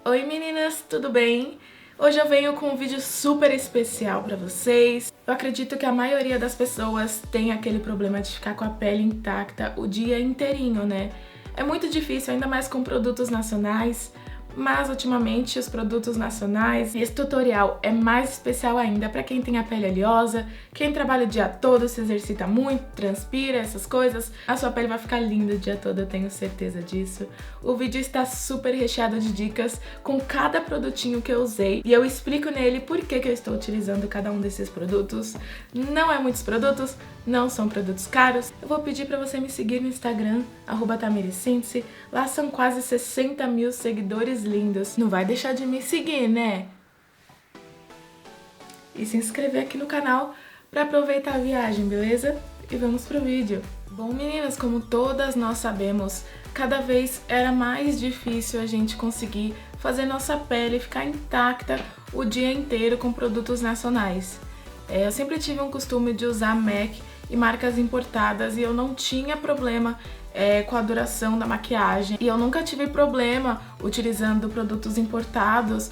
Oi meninas, tudo bem? Hoje eu venho com um vídeo super especial pra vocês. Eu acredito que a maioria das pessoas tem aquele problema de ficar com a pele intacta o dia inteirinho, né? É muito difícil, ainda mais com produtos nacionais, mas ultimamente os produtos nacionais, e esse tutorial é mais especial ainda para quem tem a pele oleosa, quem trabalha o dia todo, se exercita muito, transpira, essas coisas, a sua pele vai ficar linda o dia todo, eu tenho certeza disso. O vídeo está super recheado de dicas com cada produtinho que eu usei e eu explico nele por que eu estou utilizando cada um desses produtos. Não é muitos produtos, não são produtos caros. Eu vou pedir para você me seguir no Instagram, @tamirisíndice, lá são quase 60 mil seguidores lindos. Não vai deixar de me seguir, né? E se inscrever aqui no canal para aproveitar a viagem, beleza? E vamos pro vídeo. Bom, meninas, como todas nós sabemos, cada vez era mais difícil a gente conseguir fazer nossa pele ficar intacta o dia inteiro com produtos nacionais. Eu sempre tive um costume de usar MAC e marcas importadas e eu não tinha problema com a duração da maquiagem. E eu nunca tive problema utilizando produtos importados,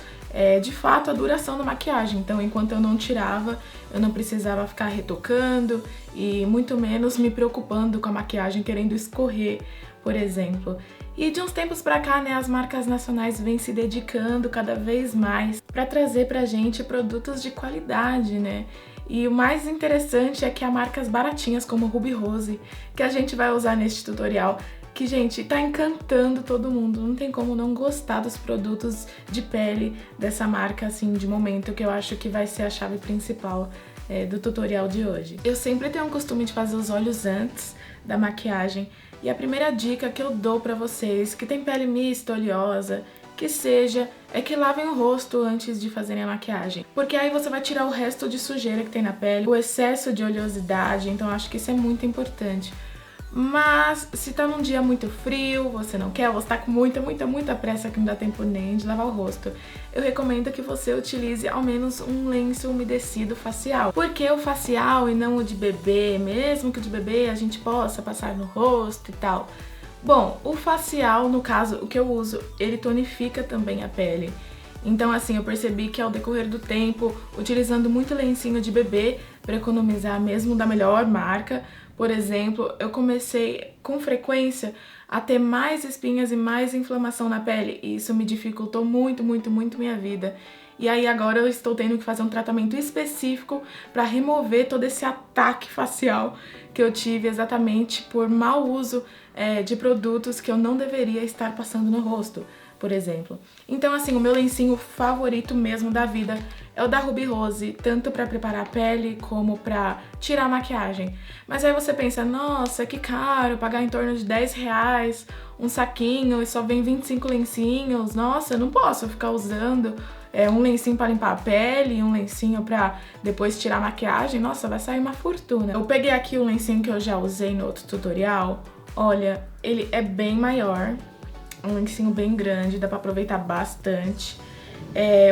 de fato, a duração da maquiagem. Então, enquanto eu não tirava, eu não precisava ficar retocando e muito menos me preocupando com a maquiagem querendo escorrer, por exemplo. E de uns tempos pra cá, né, as marcas nacionais vêm se dedicando cada vez mais pra trazer pra gente produtos de qualidade, né? E o mais interessante é que há marcas baratinhas como Ruby Rose, que a gente vai usar neste tutorial, que, gente, tá encantando todo mundo. Não tem como não gostar dos produtos de pele dessa marca, assim, de momento, que eu acho que vai ser a chave principal do tutorial de hoje. Eu sempre tenho o costume de fazer os olhos antes da maquiagem, e a primeira dica que eu dou pra vocês, que tem pele mista, oleosa, que seja, é que lavem o rosto antes de fazerem a maquiagem. Porque aí você vai tirar o resto de sujeira que tem na pele, o excesso de oleosidade, então acho que isso é muito importante. Mas se tá num dia muito frio, você não quer, você tá com muita pressa que não dá tempo nem de lavar o rosto, eu recomendo que você utilize ao menos um lenço umedecido facial. Porque o facial e não o de bebê, mesmo que o de bebê a gente possa passar no rosto e tal. Bom, o facial, no caso, o que eu uso, ele tonifica também a pele. Então, assim, eu percebi que ao decorrer do tempo, utilizando muito lencinho de bebê para economizar mesmo da melhor marca, por exemplo, eu comecei com frequência a ter mais espinhas e mais inflamação na pele, e isso me dificultou muito minha vida. E aí agora eu estou tendo que fazer um tratamento específico para remover todo esse ataque facial que eu tive exatamente por mau uso de produtos que eu não deveria estar passando no rosto, por exemplo. Então, assim, o meu lencinho favorito mesmo da vida é o da Ruby Rose, tanto para preparar a pele como para tirar a maquiagem. Mas aí você pensa, nossa, que caro, pagar em torno de R$10 um saquinho e só vem 25 lencinhos. Nossa, eu não posso ficar usando um lencinho para limpar a pele e um lencinho para depois tirar a maquiagem. Nossa, vai sair uma fortuna. Eu peguei aqui o lencinho que eu já usei no outro tutorial. Olha, ele é bem maior, um lencinho bem grande, dá pra aproveitar bastante.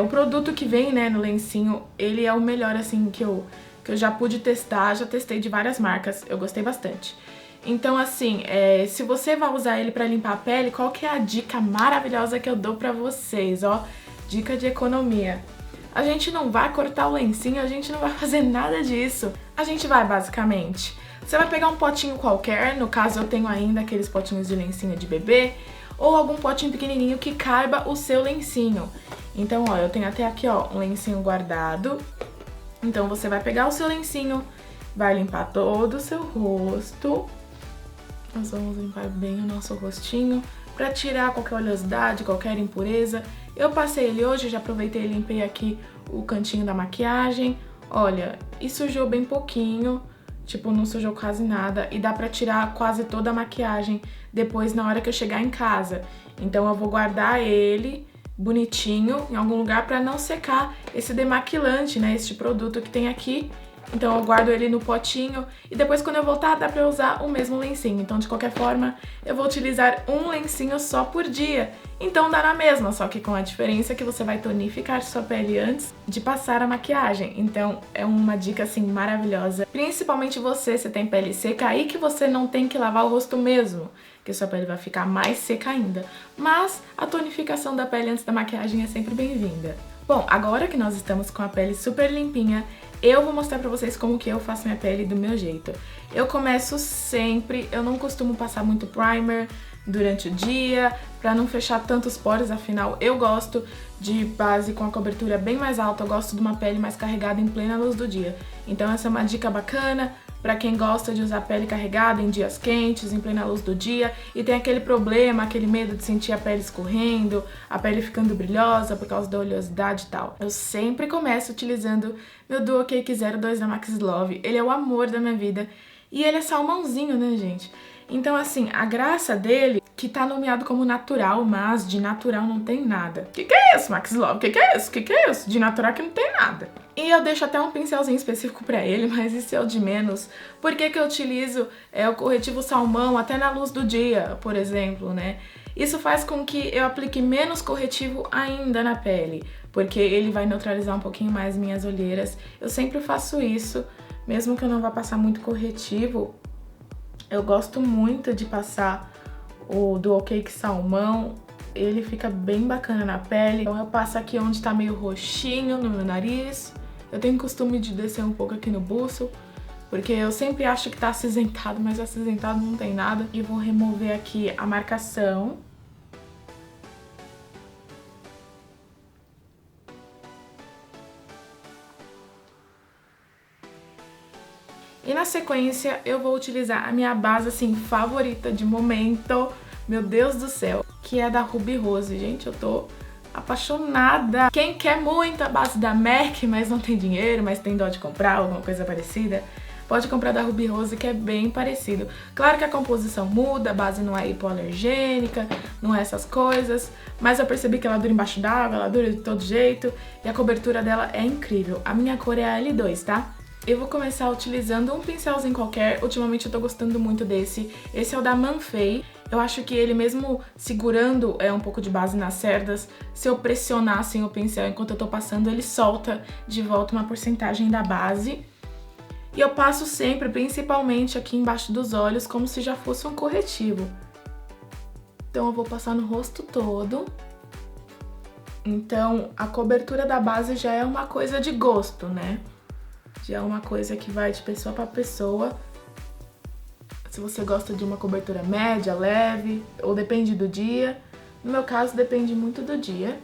O produto que vem, né, no lencinho, ele é o melhor, assim, que eu já pude testar, já testei de várias marcas, eu gostei bastante. Então, assim, se você vai usar ele pra limpar a pele, qual que é a dica maravilhosa que eu dou pra vocês, ó? Dica de economia. A gente não vai cortar o lencinho, a gente não vai fazer nada disso. A gente vai, basicamente, você vai pegar um potinho qualquer, no caso eu tenho ainda aqueles potinhos de lencinho de bebê, ou algum potinho pequenininho que caiba o seu lencinho. Então, ó, eu tenho até aqui, ó, um lencinho guardado. Então, você vai pegar o seu lencinho, vai limpar todo o seu rosto. Nós vamos limpar bem o nosso rostinho pra tirar qualquer oleosidade, qualquer impureza. Eu passei ele hoje, já aproveitei e limpei aqui o cantinho da maquiagem. Olha, e sujou bem pouquinho. Tipo, não sujou quase nada e dá pra tirar quase toda a maquiagem depois na hora que eu chegar em casa. Então eu vou guardar ele bonitinho em algum lugar pra não secar esse demaquilante, né, este produto que tem aqui. Então eu guardo ele no potinho e depois quando eu voltar dá pra usar o mesmo lencinho. Então de qualquer forma eu vou utilizar um lencinho só por dia. Então dá na mesma, só que com a diferença que você vai tonificar sua pele antes de passar a maquiagem. Então é uma dica assim maravilhosa. Principalmente você, se tem pele seca, aí que você não tem que lavar o rosto mesmo, que sua pele vai ficar mais seca ainda. Mas a tonificação da pele antes da maquiagem é sempre bem-vinda. Bom, agora que nós estamos com a pele super limpinha, eu vou mostrar pra vocês como que eu faço minha pele do meu jeito. Eu começo sempre, eu não costumo passar muito primer durante o dia, pra não fechar tantos poros, afinal eu gosto de base com a cobertura bem mais alta, eu gosto de uma pele mais carregada em plena luz do dia. Então essa é uma dica bacana pra quem gosta de usar pele carregada em dias quentes, em plena luz do dia, e tem aquele problema, aquele medo de sentir a pele escorrendo, a pele ficando brilhosa por causa da oleosidade e tal. Eu sempre começo utilizando meu Duo Cake 02 da Max Love. Ele é o amor da minha vida e ele é salmãozinho, né, gente? Então, assim, a graça dele, que tá nomeado como natural, mas de natural não tem nada. Que é isso, Max Love? Que é isso? Que é isso? De natural que não tem nada. E eu deixo até um pincelzinho específico pra ele, mas isso é o de menos. Por que que eu utilizo o corretivo salmão até na luz do dia, por exemplo, né? Isso faz com que eu aplique menos corretivo ainda na pele, porque ele vai neutralizar um pouquinho mais minhas olheiras. Eu sempre faço isso, mesmo que eu não vá passar muito corretivo. Eu gosto muito de passar o Duo Cake Salmão, ele fica bem bacana na pele. Então eu passo aqui onde tá meio roxinho no meu nariz. Eu tenho costume de descer um pouco aqui no buço, porque eu sempre acho que tá acinzentado, mas acinzentado não tem nada. E vou remover aqui a marcação. E na sequência eu vou utilizar a minha base assim favorita de momento, meu Deus do céu, que é da Ruby Rose. Gente, eu tô apaixonada. Quem quer muito a base da MAC, mas não tem dinheiro, mas tem dó de comprar, alguma coisa parecida, pode comprar da Ruby Rose, que é bem parecido. Claro que a composição muda, a base não é hipoalergênica, não é essas coisas, mas eu percebi que ela dura embaixo d'água, ela dura de todo jeito, e a cobertura dela é incrível. A minha cor é a L2, tá? Eu vou começar utilizando um pincelzinho qualquer. Ultimamente eu tô gostando muito desse. Esse é o da Manfei. Eu acho que ele mesmo segurando um pouco de base nas cerdas, se eu pressionar assim o pincel enquanto eu tô passando, ele solta de volta uma porcentagem da base. E eu passo sempre, principalmente aqui embaixo dos olhos, como se já fosse um corretivo. Então eu vou passar no rosto todo. Então a cobertura da base já é uma coisa de gosto, né? Já é uma coisa que vai de pessoa para pessoa. Se você gosta de uma cobertura média, leve, ou depende do dia. No meu caso, depende muito do dia.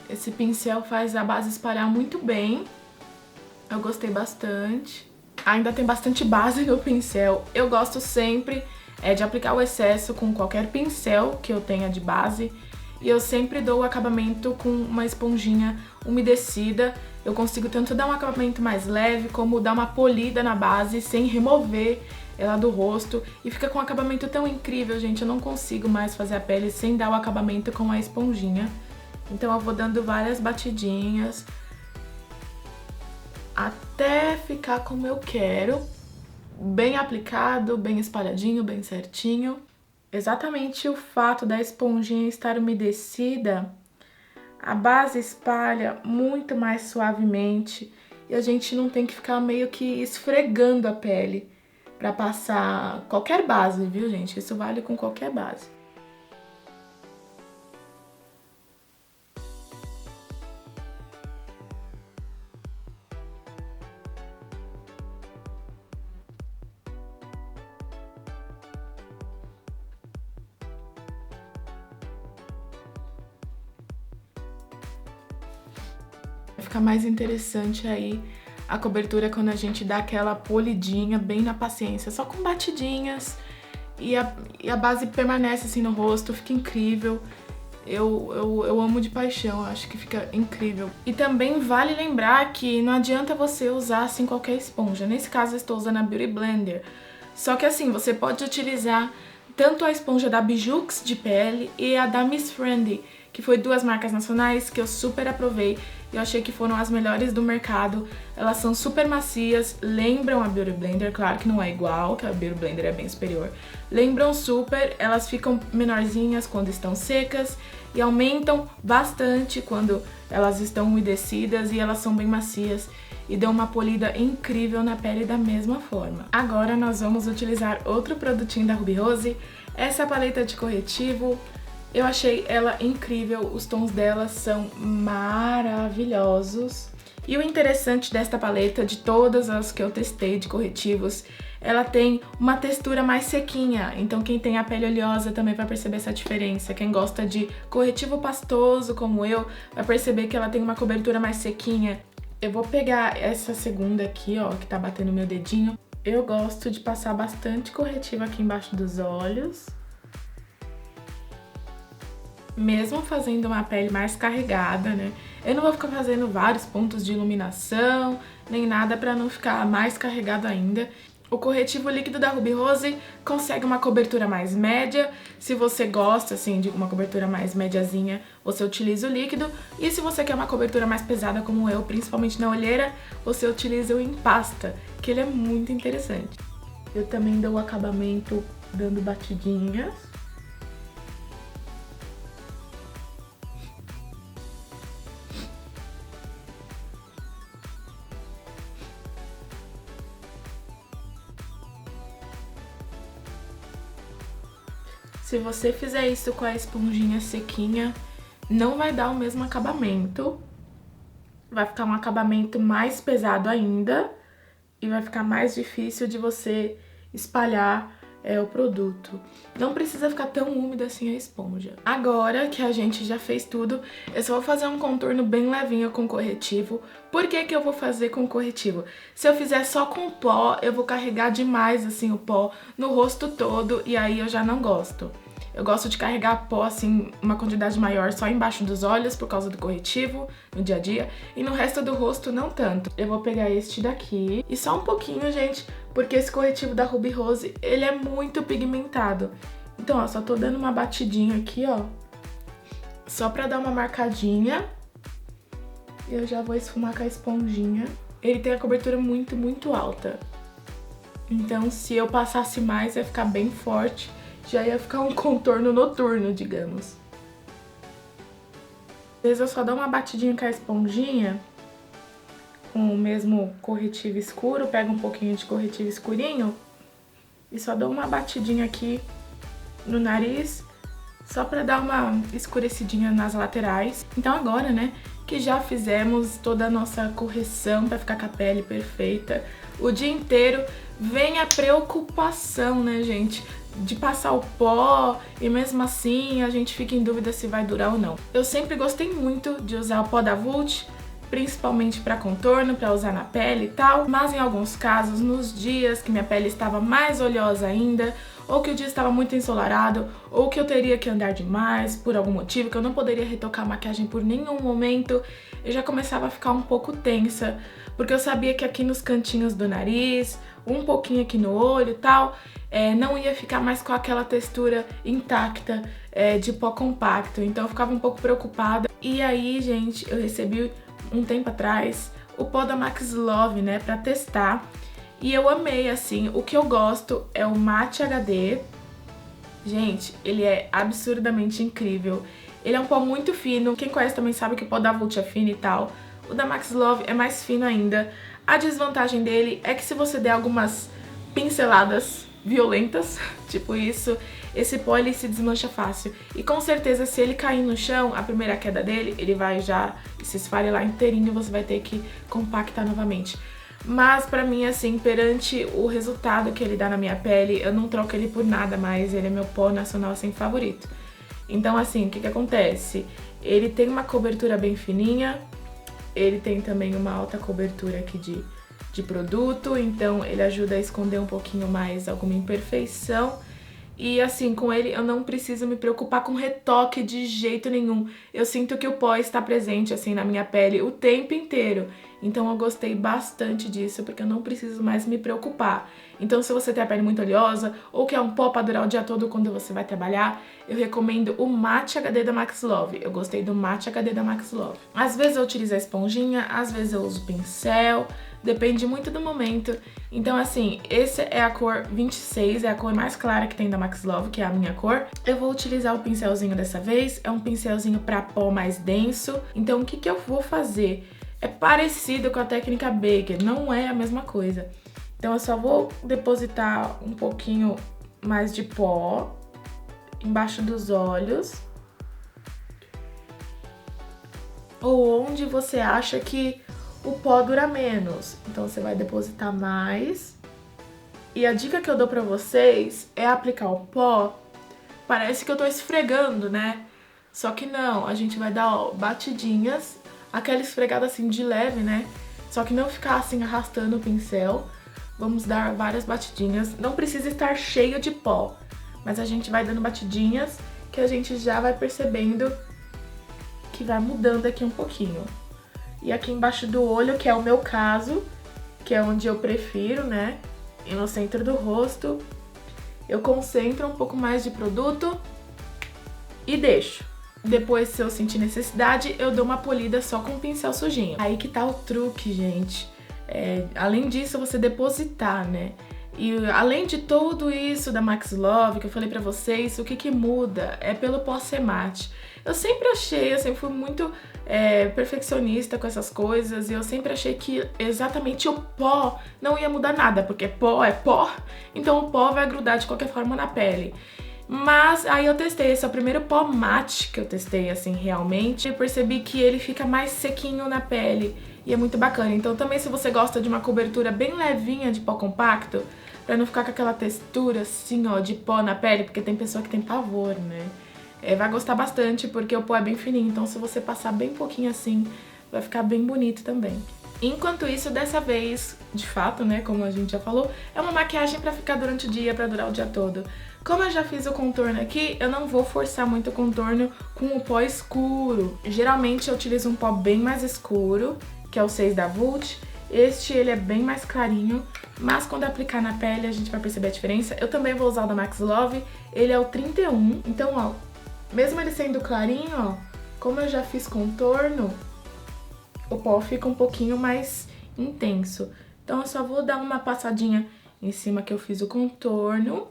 Esse pincel faz a base espalhar muito bem. Eu gostei bastante. Ainda tem bastante base no pincel. Eu gosto sempre de aplicar o excesso com qualquer pincel que eu tenha de base. E eu sempre dou o acabamento com uma esponjinha umedecida. Eu consigo tanto dar um acabamento mais leve, como dar uma polida na base sem remover ela do rosto. E fica com um acabamento tão incrível, gente. Eu não consigo mais fazer a pele sem dar o acabamento com a esponjinha. Então eu vou dando várias batidinhas até ficar como eu quero. Bem aplicado, bem espalhadinho, bem certinho. Exatamente o fato da esponjinha estar umedecida, a base espalha muito mais suavemente e a gente não tem que ficar meio que esfregando a pele para passar qualquer base, viu, gente? Isso vale com qualquer base. Fica mais interessante aí a cobertura quando a gente dá aquela polidinha bem na paciência, só com batidinhas e a base permanece assim no rosto, fica incrível. Eu amo de paixão, acho que fica incrível. E também vale lembrar que não adianta você usar assim qualquer esponja. Nesse caso eu estou usando a Beauty Blender. Só que assim, você pode utilizar tanto a esponja da Bijux de pele e a da Miss Friendly, que foi duas marcas nacionais que eu super aprovei. Eu achei que foram as melhores do mercado. Elas são super macias, lembram a Beauty Blender, claro que não é igual, que a Beauty Blender é bem superior. Lembram super, elas ficam menorzinhas quando estão secas e aumentam bastante quando elas estão umedecidas, e elas são bem macias e dão uma polida incrível na pele da mesma forma. Agora nós vamos utilizar outro produtinho da Ruby Rose, essa paleta de corretivo. Eu achei ela incrível, os tons dela são maravilhosos. E o interessante desta paleta, de todas as que eu testei de corretivos, ela tem uma textura mais sequinha, então quem tem a pele oleosa também vai perceber essa diferença. Quem gosta de corretivo pastoso, como eu, vai perceber que ela tem uma cobertura mais sequinha. Eu vou pegar essa segunda aqui, ó, que tá batendo meu dedinho. Eu gosto de passar bastante corretivo aqui embaixo dos olhos, mesmo fazendo uma pele mais carregada, né? Eu não vou ficar fazendo vários pontos de iluminação, nem nada pra não ficar mais carregado ainda. O corretivo líquido da Ruby Rose consegue uma cobertura mais média. Se você gosta, assim, de uma cobertura mais médiazinha, você utiliza o líquido. E se você quer uma cobertura mais pesada como eu, principalmente na olheira, você utiliza o em pasta, que ele é muito interessante. Eu também dou o acabamento dando batidinhas. Se você fizer isso com a esponjinha sequinha, não vai dar o mesmo acabamento. Vai ficar um acabamento mais pesado ainda e vai ficar mais difícil de você espalhar o produto. Não precisa ficar tão úmida assim a esponja. Agora que a gente já fez tudo, eu só vou fazer um contorno bem levinho com corretivo. Por que que eu vou fazer com corretivo? Se eu fizer só com pó, eu vou carregar demais assim o pó no rosto todo e aí eu já não gosto. Eu gosto de carregar pó, assim, uma quantidade maior só embaixo dos olhos por causa do corretivo no dia a dia. E no resto do rosto não tanto. Eu vou pegar este daqui. E só um pouquinho, gente, porque esse corretivo da Ruby Rose, ele é muito pigmentado. Então, ó, só tô dando uma batidinha aqui, ó. Só pra dar uma marcadinha. E eu já vou esfumar com a esponjinha. Ele tem a cobertura muito, muito alta. Então, se eu passasse mais, ia ficar bem forte. Já ia ficar um contorno noturno, digamos. Às vezes eu só dou uma batidinha com a esponjinha, com o mesmo corretivo escuro, pego um pouquinho de corretivo escurinho e só dou uma batidinha aqui no nariz, só pra dar uma escurecidinha nas laterais. Então agora, né, que já fizemos toda a nossa correção pra ficar com a pele perfeita, o dia inteiro vem a preocupação, né, gente, de passar o pó e mesmo assim a gente fica em dúvida se vai durar ou não. Eu sempre gostei muito de usar o pó da Vult, principalmente para contorno, para usar na pele e tal, mas em alguns casos, nos dias que minha pele estava mais oleosa ainda, ou que o dia estava muito ensolarado, ou que eu teria que andar demais por algum motivo, que eu não poderia retocar a maquiagem por nenhum momento, eu já começava a ficar um pouco tensa, porque eu sabia que aqui nos cantinhos do nariz, um pouquinho aqui no olho e tal, não ia ficar mais com aquela textura intacta de pó compacto, então eu ficava um pouco preocupada. E aí, gente, eu recebi um tempo atrás o pó da Max Love, né, pra testar, e eu amei, assim. O que eu gosto é o Matte HD. Gente, ele é absurdamente incrível. Ele é um pó muito fino, quem conhece também sabe que o pó da Vult é fino e tal. O da Max Love é mais fino ainda. A desvantagem dele é que se você der algumas pinceladas violentas, tipo isso, esse pó ele se desmancha fácil. E com certeza se ele cair no chão, a primeira queda dele, ele vai já se esfarelar inteirinho e você vai ter que compactar novamente. Mas pra mim, assim, perante o resultado que ele dá na minha pele, eu não troco ele por nada mais, ele é meu pó nacional, assim, favorito. Então, assim, o que que acontece? Ele tem uma cobertura bem fininha, ele tem também uma alta cobertura aqui de produto, então ele ajuda a esconder um pouquinho mais alguma imperfeição. E assim, com ele eu não preciso me preocupar com retoque de jeito nenhum. Eu sinto que o pó está presente assim na minha pele o tempo inteiro. Então eu gostei bastante disso, porque eu não preciso mais me preocupar. Então se você tem a pele muito oleosa ou quer um pó pra durar o dia todo quando você vai trabalhar, eu recomendo o Matte HD da Max Love. Eu gostei do Matte HD da Max Love. Às vezes eu utilizo a esponjinha, às vezes eu uso pincel, depende muito do momento. Então assim, esse é a cor 26, é a cor mais clara que tem da Max Love, que é a minha cor. Eu vou utilizar o pincelzinho dessa vez, é um pincelzinho pra pó mais denso. Então o que eu vou fazer? É parecido com a técnica Baker, não é a mesma coisa. Então eu só vou depositar um pouquinho mais de pó embaixo dos olhos, ou onde você acha que o pó dura menos. Então você vai depositar mais. E a dica que eu dou pra vocês é aplicar o pó. Parece que eu tô esfregando, né? Só que não, a gente vai dar, ó, batidinhas, aquela esfregada assim de leve, né? Só que não ficar assim arrastando o pincel. Vamos dar várias batidinhas. Não precisa estar cheio de pó, mas a gente vai dando batidinhas que a gente já vai percebendo que vai mudando aqui um pouquinho. E aqui embaixo do olho, que é o meu caso, que é onde eu prefiro, né? E no centro do rosto, eu concentro um pouco mais de produto e deixo. Depois, se eu sentir necessidade, eu dou uma polida só com o pincel sujinho. Aí que tá o truque, gente. Além disso, você depositar, né? E além de tudo isso da Max Love que eu falei pra vocês, o que muda é pelo pó ser mate. Eu sempre fui muito perfeccionista com essas coisas, e eu sempre achei que exatamente o pó não ia mudar nada, porque pó é pó, então o pó vai grudar de qualquer forma na pele. Mas aí eu testei, esse é o primeiro pó mate que eu testei assim realmente, e percebi que ele fica mais sequinho na pele e é muito bacana. Então também, se você gosta de uma cobertura bem levinha de pó compacto, pra não ficar com aquela textura assim, ó, de pó na pele, porque tem pessoa que tem pavor, né? Vai gostar bastante, porque o pó é bem fininho, então se você passar bem pouquinho assim, vai ficar bem bonito também. Enquanto isso, dessa vez, de fato, né, como a gente já falou, é uma maquiagem pra ficar durante o dia, pra durar o dia todo. Como eu já fiz o contorno aqui, eu não vou forçar muito o contorno com o pó escuro. Geralmente eu utilizo um pó bem mais escuro, que é o 6 da Vult. Ele é bem mais clarinho, mas quando aplicar na pele a gente vai perceber a diferença. Eu também vou usar o da Max Love, ele é o 31. Então, ó, mesmo ele sendo clarinho, ó, como eu já fiz contorno, o pó fica um pouquinho mais intenso. Então eu só vou dar uma passadinha em cima que eu fiz o contorno.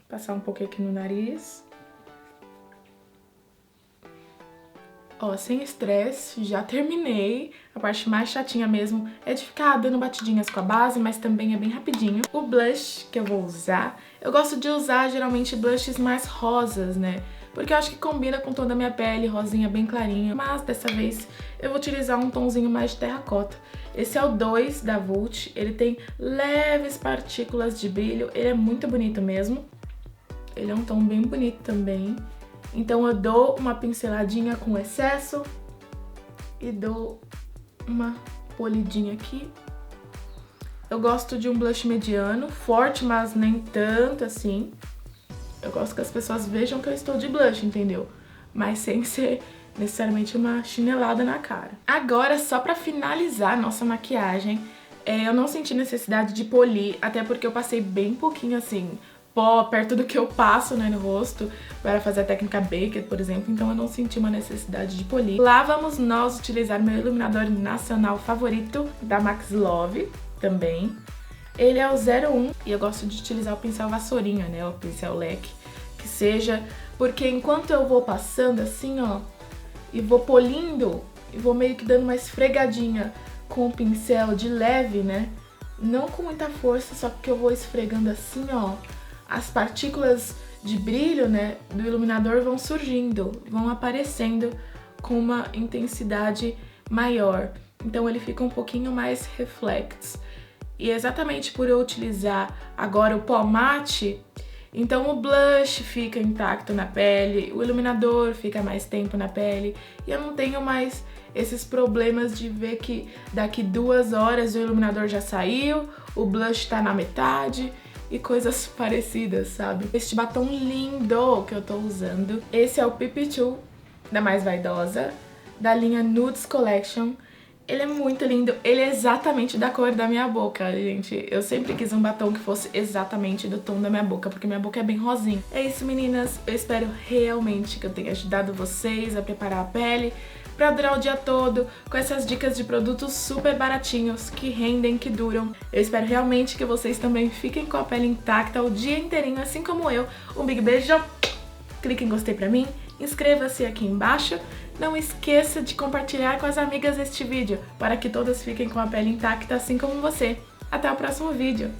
Passar um pouquinho aqui no nariz. Ó, sem estresse, já terminei. A parte mais chatinha mesmo é de ficar dando batidinhas com a base, mas também é bem rapidinho. O blush que eu vou usar, eu gosto de usar geralmente blushes mais rosas, né? Porque eu acho que combina com o tom da minha pele, rosinha bem clarinha. Mas dessa vez eu vou utilizar um tomzinho mais de terracota. Esse é o 2 da Vult, ele tem leves partículas de brilho, ele é muito bonito mesmo. Ele é um tom bem bonito também. Então eu dou uma pinceladinha com excesso e dou uma polidinha aqui. Eu gosto de um blush mediano, forte, mas nem tanto assim. Eu gosto que as pessoas vejam que eu estou de blush, entendeu? Mas sem ser necessariamente uma chinelada na cara. Agora, só pra finalizar a nossa maquiagem, eu não senti necessidade de polir, até porque eu passei bem pouquinho assim, pó perto do que eu passo, né, no rosto, para fazer a técnica Baker, por exemplo, então eu não senti uma necessidade de polir. Lá vamos nós utilizar meu iluminador nacional favorito, da Max Love, também. Ele é o 01 e eu gosto de utilizar o pincel vassourinha, né, o pincel leque, que seja, porque enquanto eu vou passando assim, ó, e vou polindo, e vou meio que dando uma esfregadinha com o pincel de leve, né, não com muita força, só que eu vou esfregando assim, ó, as partículas de brilho, né, do iluminador vão surgindo, vão aparecendo com uma intensidade maior. Então ele fica um pouquinho mais reflex. E exatamente por eu utilizar agora o pó mate, então o blush fica intacto na pele, o iluminador fica mais tempo na pele, e eu não tenho mais esses problemas de ver que daqui 2 horas o iluminador já saiu, o blush tá na metade. e coisas parecidas, sabe? Este batom lindo que eu tô usando, esse é o PP2 da Mais Vaidosa, da linha Nudes Collection. Ele é muito lindo, ele é exatamente da cor da minha boca, gente. Eu sempre quis um batom que fosse exatamente do tom da minha boca, porque minha boca é bem rosinha. É isso, meninas. Eu espero realmente que eu tenha ajudado vocês a preparar a pele pra durar o dia todo, com essas dicas de produtos super baratinhos, que rendem, que duram. Eu espero realmente que vocês também fiquem com a pele intacta o dia inteirinho, assim como eu. Um big beijo, clique em gostei pra mim, inscreva-se aqui embaixo. Não esqueça de compartilhar com as amigas este vídeo, para que todas fiquem com a pele intacta assim como você. Até o próximo vídeo!